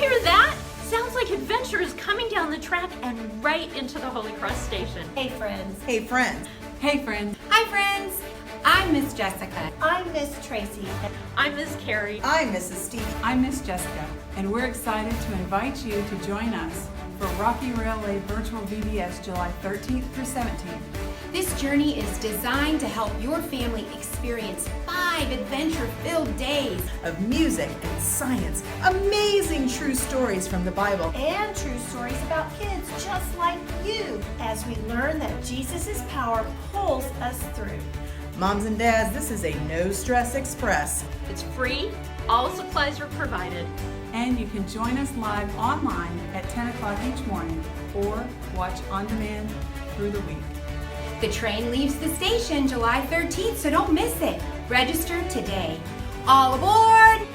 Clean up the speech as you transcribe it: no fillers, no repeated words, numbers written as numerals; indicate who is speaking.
Speaker 1: hear that? Sounds like adventure is coming down the track and right into the Holy Cross station.
Speaker 2: Hey friends.
Speaker 3: Hey friends.
Speaker 4: Hey friends.
Speaker 5: Hi friends. I'm Miss Jessica.
Speaker 2: I'm Miss Tracy.
Speaker 1: I'm Miss Carrie.
Speaker 3: I'm Mrs. Stevie.
Speaker 4: I'm Miss Jessica, and we're excited to invite you to join us for Rocky Railway Virtual VBS July 13th through 17th.
Speaker 5: This journey is designed to help your family experience 5 adventure-filled days
Speaker 3: Of music and science, amazing true stories from the Bible.
Speaker 2: And true stories about kids just like you as we learn that Jesus' power pulls us through.
Speaker 3: Moms and dads, this is a no stress express.
Speaker 1: It's free, all supplies are provided.
Speaker 4: And you can join us live online at 10 o'clock each morning or watch on demand through the week.
Speaker 5: The train leaves the station July 13th, so don't miss it. Register today. All aboard!